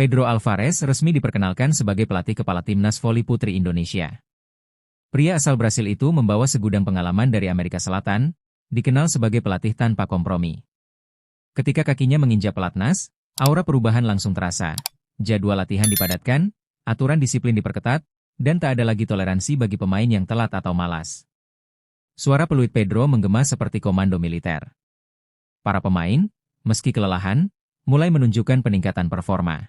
Pedro Alvarez resmi diperkenalkan sebagai pelatih kepala timnas voli putri Indonesia. Pria asal Brasil itu membawa segudang pengalaman dari Amerika Selatan, dikenal sebagai pelatih tanpa kompromi. Ketika kakinya menginjak pelatnas, aura perubahan langsung terasa. Jadwal latihan dipadatkan, aturan disiplin diperketat, dan tak ada lagi toleransi bagi pemain yang telat atau malas. Suara peluit Pedro menggema seperti komando militer. Para pemain, meski kelelahan, mulai menunjukkan peningkatan performa.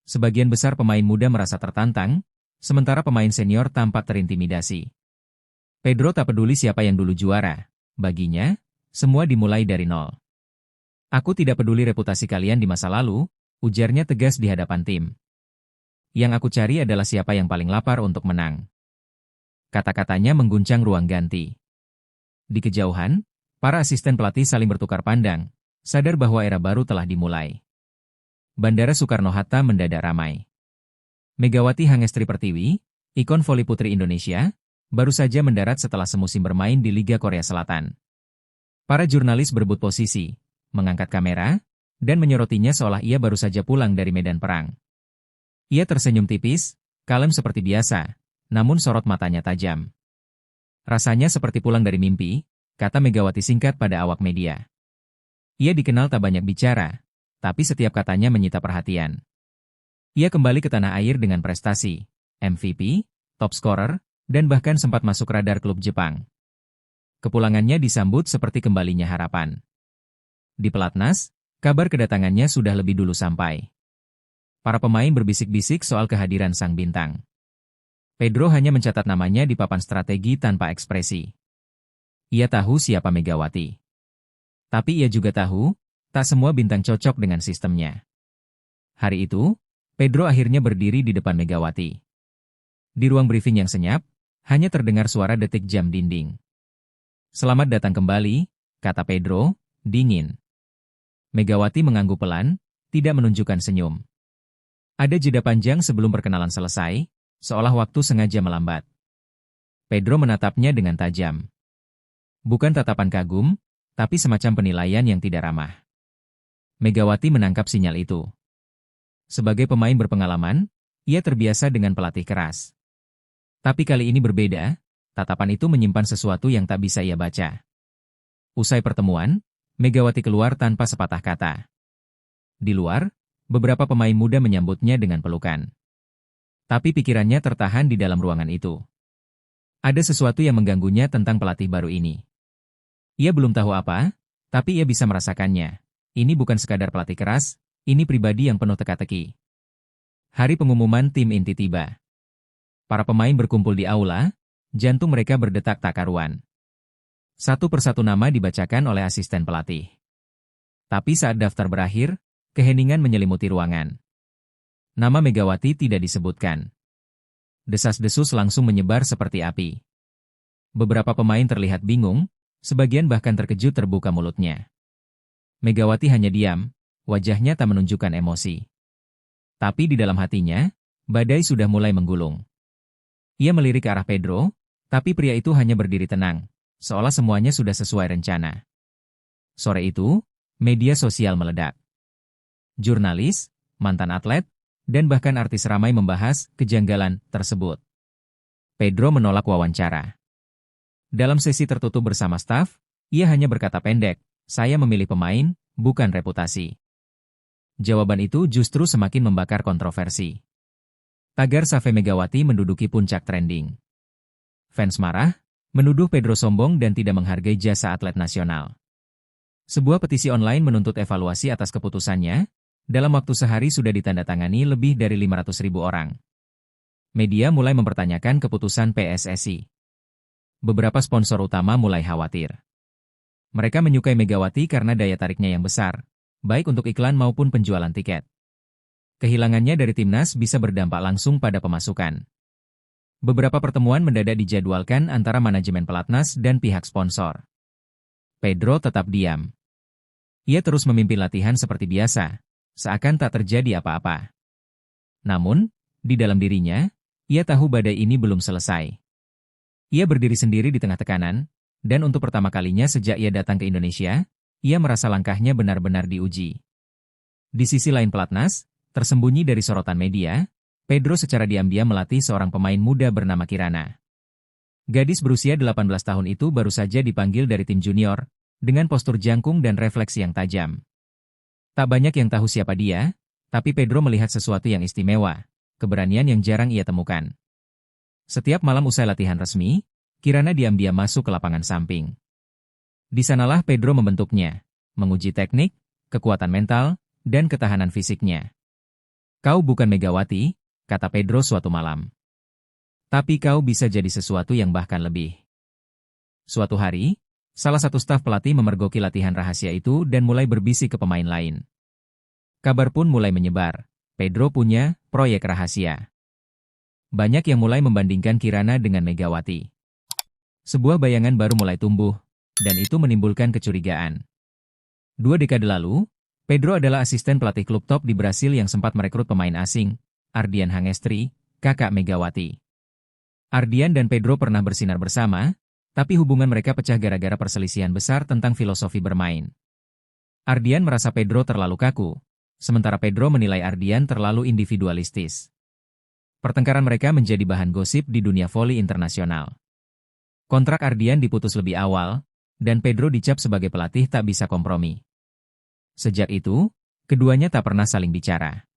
Sebagian besar pemain muda merasa tertantang, sementara pemain senior tampak terintimidasi. Pedro tak peduli siapa yang dulu juara. Baginya, semua dimulai dari nol. Aku tidak peduli reputasi kalian di masa lalu, ujarnya tegas di hadapan tim. Yang aku cari adalah siapa yang paling lapar untuk menang. Kata-katanya mengguncang ruang ganti. Di kejauhan, para asisten pelatih saling bertukar pandang, sadar bahwa era baru telah dimulai. Bandara Soekarno-Hatta mendadak ramai. Megawati Hangestri Pertiwi, ikon voli putri Indonesia, baru saja mendarat setelah semusim bermain di Liga Korea Selatan. Para jurnalis berebut posisi, mengangkat kamera, dan menyoroti-nya seolah ia baru saja pulang dari medan perang. Ia tersenyum tipis, kalem seperti biasa, namun sorot matanya tajam. Rasanya seperti pulang dari mimpi, kata Megawati singkat pada awak media. Ia dikenal tak banyak bicara, tapi setiap katanya menyita perhatian. Ia kembali ke tanah air dengan prestasi, MVP, top scorer, dan bahkan sempat masuk radar klub Jepang. Kepulangannya disambut seperti kembalinya harapan. Di pelatnas, kabar kedatangannya sudah lebih dulu sampai. Para pemain berbisik-bisik soal kehadiran sang bintang. Pedro hanya mencatat namanya di papan strategi tanpa ekspresi. Ia tahu siapa Megawati. Tapi ia juga tahu, tak semua bintang cocok dengan sistemnya. Hari itu, Pedro akhirnya berdiri di depan Megawati. Di ruang briefing yang senyap, hanya terdengar suara detik jam dinding. Selamat datang kembali, kata Pedro, dingin. Megawati mengangguk pelan, tidak menunjukkan senyum. Ada jeda panjang sebelum perkenalan selesai, seolah waktu sengaja melambat. Pedro menatapnya dengan tajam. Bukan tatapan kagum, tapi semacam penilaian yang tidak ramah. Megawati menangkap sinyal itu. Sebagai pemain berpengalaman, ia terbiasa dengan pelatih keras. Tapi kali ini berbeda, tatapan itu menyimpan sesuatu yang tak bisa ia baca. Usai pertemuan, Megawati keluar tanpa sepatah kata. Di luar, beberapa pemain muda menyambutnya dengan pelukan. Tapi pikirannya tertahan di dalam ruangan itu. Ada sesuatu yang mengganggunya tentang pelatih baru ini. Ia belum tahu apa, tapi ia bisa merasakannya. Ini bukan sekadar pelatih keras, ini pribadi yang penuh teka-teki. Hari pengumuman tim inti tiba. Para pemain berkumpul di aula, jantung mereka berdetak tak karuan. Satu persatu nama dibacakan oleh asisten pelatih. Tapi saat daftar berakhir, keheningan menyelimuti ruangan. Nama Megawati tidak disebutkan. Desas-desus langsung menyebar seperti api. Beberapa pemain terlihat bingung, sebagian bahkan terkejut terbuka mulutnya. Megawati hanya diam, wajahnya tak menunjukkan emosi. Tapi di dalam hatinya, badai sudah mulai menggulung. Ia melirik ke arah Pedro, tapi pria itu hanya berdiri tenang, seolah semuanya sudah sesuai rencana. Sore itu, media sosial meledak. Jurnalis, mantan atlet, dan bahkan artis ramai membahas kejanggalan tersebut. Pedro menolak wawancara. Dalam sesi tertutup bersama staf, ia hanya berkata pendek, "Saya memilih pemain, bukan reputasi." Jawaban itu justru semakin membakar kontroversi. Tagar Save Megawati menduduki puncak trending. Fans marah, menuduh Pedro sombong dan tidak menghargai jasa atlet nasional. Sebuah petisi online menuntut evaluasi atas keputusannya. Dalam waktu sehari sudah ditandatangani lebih dari 500.000 orang. Media mulai mempertanyakan keputusan PSSI. Beberapa sponsor utama mulai khawatir. Mereka menyukai Megawati karena daya tariknya yang besar, baik untuk iklan maupun penjualan tiket. Kehilangannya dari timnas bisa berdampak langsung pada pemasukan. Beberapa pertemuan mendadak dijadwalkan antara manajemen pelatnas dan pihak sponsor. Pedro tetap diam. Ia terus memimpin latihan seperti biasa, seakan tak terjadi apa-apa. Namun, di dalam dirinya, ia tahu badai ini belum selesai. Ia berdiri sendiri di tengah tekanan, dan untuk pertama kalinya sejak ia datang ke Indonesia, ia merasa langkahnya benar-benar diuji. Di sisi lain pelatnas, tersembunyi dari sorotan media, Pedro secara diam-diam melatih seorang pemain muda bernama Kirana. Gadis berusia 18 tahun itu baru saja dipanggil dari tim junior, dengan postur jangkung dan refleks yang tajam. Tak banyak yang tahu siapa dia, tapi Pedro melihat sesuatu yang istimewa, keberanian yang jarang ia temukan. Setiap malam usai latihan resmi, Kirana diam-diam masuk ke lapangan samping. Di sanalah Pedro membentuknya, menguji teknik, kekuatan mental, dan ketahanan fisiknya. "Kau bukan Megawati," kata Pedro suatu malam. "Tapi kau bisa jadi sesuatu yang bahkan lebih." Suatu hari, salah satu staf pelatih memergoki latihan rahasia itu dan mulai berbisik ke pemain lain. Kabar pun mulai menyebar, Pedro punya proyek rahasia. Banyak yang mulai membandingkan Kirana dengan Megawati. Sebuah bayangan baru mulai tumbuh, dan itu menimbulkan kecurigaan. 2 dekade lalu, Pedro adalah asisten pelatih klub top di Brasil yang sempat merekrut pemain asing, Ardian Hangestri, kakak Megawati. Ardian dan Pedro pernah bersinar bersama, tapi hubungan mereka pecah gara-gara perselisihan besar tentang filosofi bermain. Ardian merasa Pedro terlalu kaku, sementara Pedro menilai Ardian terlalu individualistis. Pertengkaran mereka menjadi bahan gosip di dunia voli internasional. Kontrak Ardian diputus lebih awal, dan Pedro dicap sebagai pelatih tak bisa kompromi. Sejak itu, keduanya tak pernah saling bicara.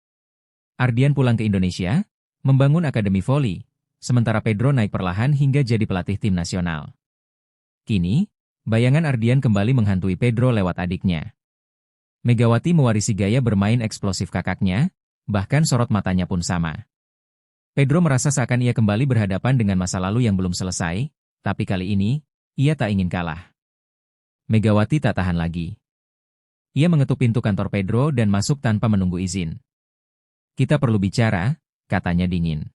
Ardian pulang ke Indonesia, membangun akademi voli, sementara Pedro naik perlahan hingga jadi pelatih tim nasional. Kini, bayangan Ardian kembali menghantui Pedro lewat adiknya. Megawati mewarisi gaya bermain eksplosif kakaknya, bahkan sorot matanya pun sama. Pedro merasa seakan ia kembali berhadapan dengan masa lalu yang belum selesai, tapi kali ini, ia tak ingin kalah. Megawati tak tahan lagi. Ia mengetuk pintu kantor Pedro dan masuk tanpa menunggu izin. "Kita perlu bicara," katanya dingin.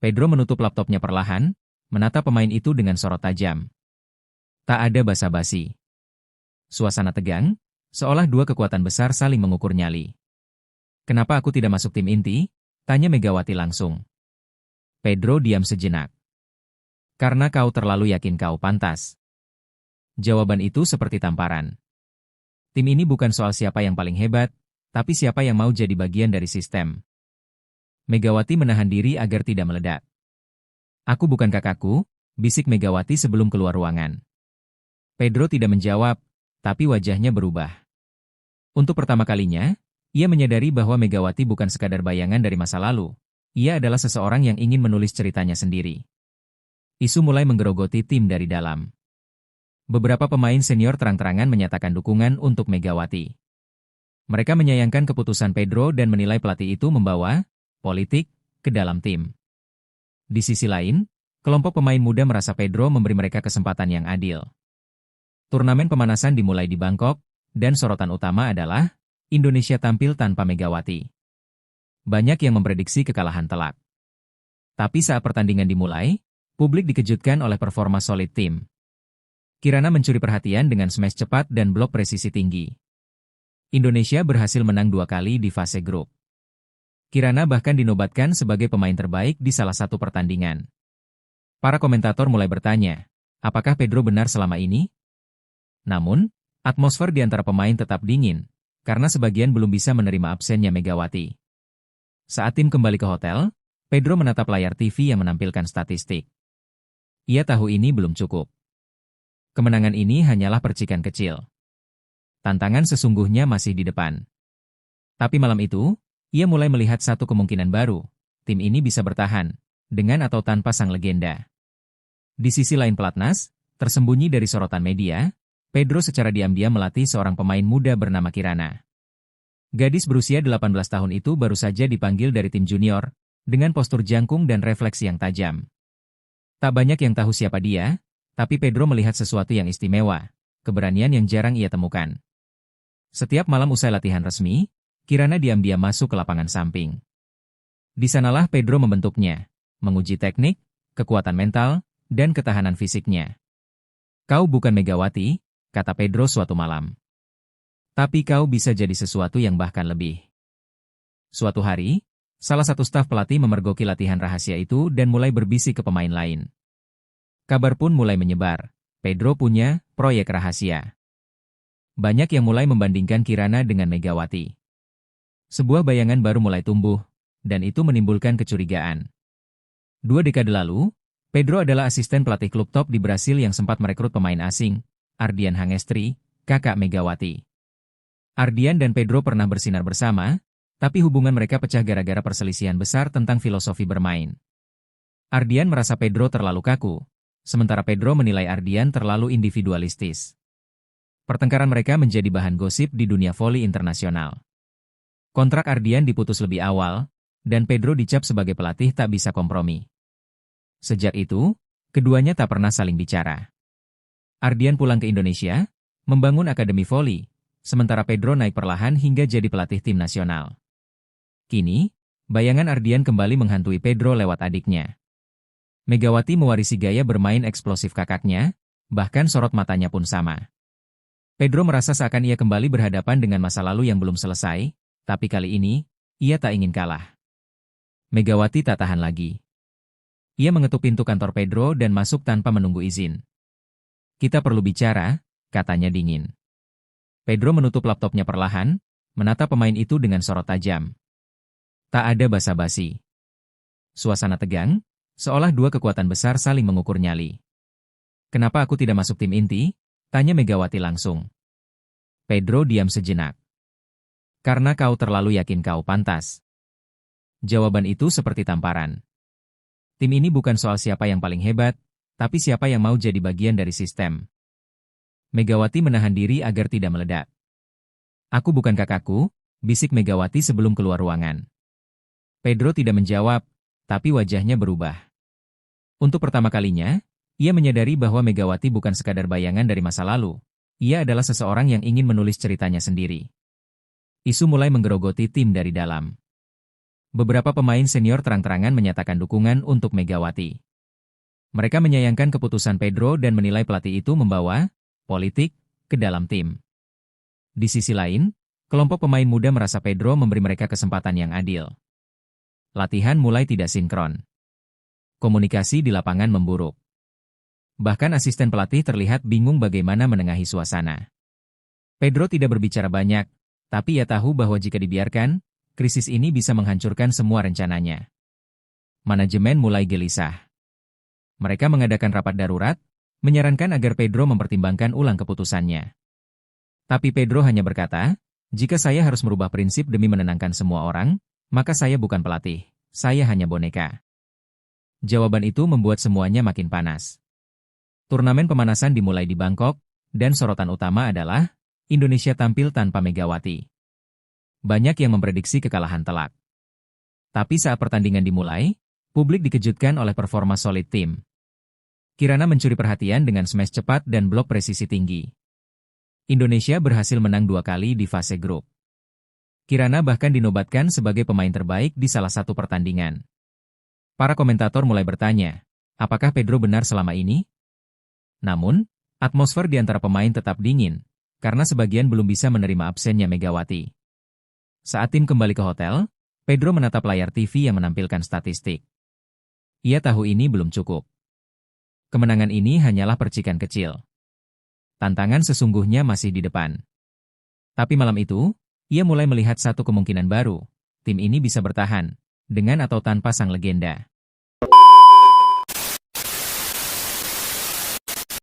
Pedro menutup laptopnya perlahan, menatap pemain itu dengan sorot tajam. Tak ada basa-basi. Suasana tegang, seolah dua kekuatan besar saling mengukur nyali. "Kenapa aku tidak masuk tim inti?" tanya Megawati langsung. Pedro diam sejenak. "Karena kau terlalu yakin kau pantas." Jawaban itu seperti tamparan. Tim ini bukan soal siapa yang paling hebat, tapi siapa yang mau jadi bagian dari sistem. Megawati menahan diri agar tidak meledak. "Aku bukan kakakku," bisik Megawati sebelum keluar ruangan. Pedro tidak menjawab, tapi wajahnya berubah. Untuk pertama kalinya, ia menyadari bahwa Megawati bukan sekadar bayangan dari masa lalu. Ia adalah seseorang yang ingin menulis ceritanya sendiri. Isu mulai menggerogoti tim dari dalam. Beberapa pemain senior terang-terangan menyatakan dukungan untuk Megawati. Mereka menyayangkan keputusan Pedro dan menilai pelatih itu membawa politik ke dalam tim. Di sisi lain, kelompok pemain muda merasa Pedro memberi mereka kesempatan yang adil. Turnamen pemanasan dimulai di Bangkok, dan sorotan utama adalah Indonesia tampil tanpa Megawati. Banyak yang memprediksi kekalahan telak. Tapi saat pertandingan dimulai, publik dikejutkan oleh performa solid tim. Kirana mencuri perhatian dengan smash cepat dan blok presisi tinggi. Indonesia berhasil menang 2 kali di fase grup. Kirana bahkan dinobatkan sebagai pemain terbaik di salah satu pertandingan. Para komentator mulai bertanya, apakah Pedro benar selama ini? Namun, atmosfer di antara pemain tetap dingin, karena sebagian belum bisa menerima absennya Megawati. Saat tim kembali ke hotel, Pedro menatap layar TV yang menampilkan statistik. Ia tahu ini belum cukup. Kemenangan ini hanyalah percikan kecil. Tantangan sesungguhnya masih di depan. Tapi malam itu, ia mulai melihat satu kemungkinan baru. Tim ini bisa bertahan, dengan atau tanpa sang legenda. Di sisi lain pelatnas, tersembunyi dari sorotan media, Pedro secara diam-diam melatih seorang pemain muda bernama Kirana. Gadis berusia 18 tahun itu baru saja dipanggil dari tim junior, dengan postur jangkung dan refleks yang tajam. Tak banyak yang tahu siapa dia, tapi Pedro melihat sesuatu yang istimewa, keberanian yang jarang ia temukan. Setiap malam usai latihan resmi, Kirana diam-diam masuk ke lapangan samping. Di sanalah Pedro membentuknya, menguji teknik, kekuatan mental, dan ketahanan fisiknya. "Kau bukan Megawati," kata Pedro suatu malam. "Tapi kau bisa jadi sesuatu yang bahkan lebih." Suatu hari, salah satu staf pelatih memergoki latihan rahasia itu dan mulai berbisik ke pemain lain. Kabar pun mulai menyebar, Pedro punya proyek rahasia. Banyak yang mulai membandingkan Kirana dengan Megawati. Sebuah bayangan baru mulai tumbuh, dan itu menimbulkan kecurigaan. 2 dekade lalu, Pedro adalah asisten pelatih klub top di Brasil yang sempat merekrut pemain asing, Ardian Hangestri, kakak Megawati. Ardian dan Pedro pernah bersinar bersama, tapi hubungan mereka pecah gara-gara perselisihan besar tentang filosofi bermain. Ardian merasa Pedro terlalu kaku, sementara Pedro menilai Ardian terlalu individualistis. Pertengkaran mereka menjadi bahan gosip di dunia voli internasional. Kontrak Ardian diputus lebih awal, dan Pedro dicap sebagai pelatih tak bisa kompromi. Sejak itu, keduanya tak pernah saling bicara. Ardian pulang ke Indonesia, membangun akademi voli, sementara Pedro naik perlahan hingga jadi pelatih tim nasional. Kini, bayangan Ardian kembali menghantui Pedro lewat adiknya. Megawati mewarisi gaya bermain eksplosif kakaknya, bahkan sorot matanya pun sama. Pedro merasa seakan ia kembali berhadapan dengan masa lalu yang belum selesai, tapi kali ini, ia tak ingin kalah. Megawati tak tahan lagi. Ia mengetuk pintu kantor Pedro dan masuk tanpa menunggu izin. "Kita perlu bicara," katanya dingin. Pedro menutup laptopnya perlahan, menatap pemain itu dengan sorot tajam. Tak ada basa-basi. Suasana tegang, seolah dua kekuatan besar saling mengukur nyali. "Kenapa aku tidak masuk tim inti?" tanya Megawati langsung. Pedro diam sejenak. "Karena kau terlalu yakin kau pantas." Jawaban itu seperti tamparan. Tim ini bukan soal siapa yang paling hebat, tapi siapa yang mau jadi bagian dari sistem. Megawati menahan diri agar tidak meledak. "Aku bukan kakakku," bisik Megawati sebelum keluar ruangan. Pedro tidak menjawab, tapi wajahnya berubah. Untuk pertama kalinya, ia menyadari bahwa Megawati bukan sekadar bayangan dari masa lalu. Ia adalah seseorang yang ingin menulis ceritanya sendiri. Isu mulai menggerogoti tim dari dalam. Beberapa pemain senior terang-terangan menyatakan dukungan untuk Megawati. Mereka menyayangkan keputusan Pedro dan menilai pelatih itu membawa politik ke dalam tim. Di sisi lain, kelompok pemain muda merasa Pedro memberi mereka kesempatan yang adil. Latihan mulai tidak sinkron. Komunikasi di lapangan memburuk. Bahkan asisten pelatih terlihat bingung bagaimana menengahi suasana. Pedro tidak berbicara banyak, tapi ia tahu bahwa jika dibiarkan, krisis ini bisa menghancurkan semua rencananya. Manajemen mulai gelisah. Mereka mengadakan rapat darurat, menyarankan agar Pedro mempertimbangkan ulang keputusannya. Tapi Pedro hanya berkata, "Jika saya harus merubah prinsip demi menenangkan semua orang, maka saya bukan pelatih, saya hanya boneka." Jawaban itu membuat semuanya makin panas. Turnamen pemanasan dimulai di Bangkok, dan sorotan utama adalah Indonesia tampil tanpa Megawati. Banyak yang memprediksi kekalahan telak. Tapi saat pertandingan dimulai, publik dikejutkan oleh performa solid tim. Kirana mencuri perhatian dengan smash cepat dan blok presisi tinggi. Indonesia berhasil menang 2 kali di fase grup. Kirana bahkan dinobatkan sebagai pemain terbaik di salah satu pertandingan. Para komentator mulai bertanya, apakah Pedro benar selama ini? Namun, atmosfer di antara pemain tetap dingin, karena sebagian belum bisa menerima absennya Megawati. Saat tim kembali ke hotel, Pedro menatap layar TV yang menampilkan statistik. Ia tahu ini belum cukup. Kemenangan ini hanyalah percikan kecil. Tantangan sesungguhnya masih di depan. Tapi malam itu, ia mulai melihat satu kemungkinan baru. Tim ini bisa bertahan, dengan atau tanpa sang legenda.